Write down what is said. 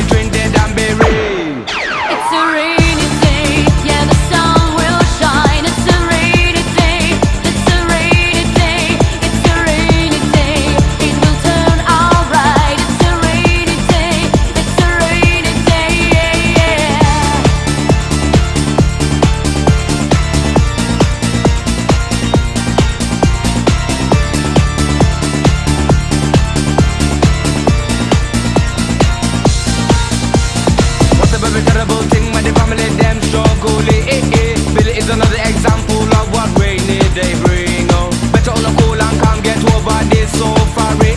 me Trinidad and Berry. It's a rainy day, yeah, the sun will shine. It's a rainy day, it's a rainy day, it's a rainy day. It will turn out right. It's a rainy day, it's a rainy day, yeah, yeah. What's a very terrible thing when the family them struggle, Billy is another example of what rainy day bring, oh. Better all cool and calm, get over this suffering.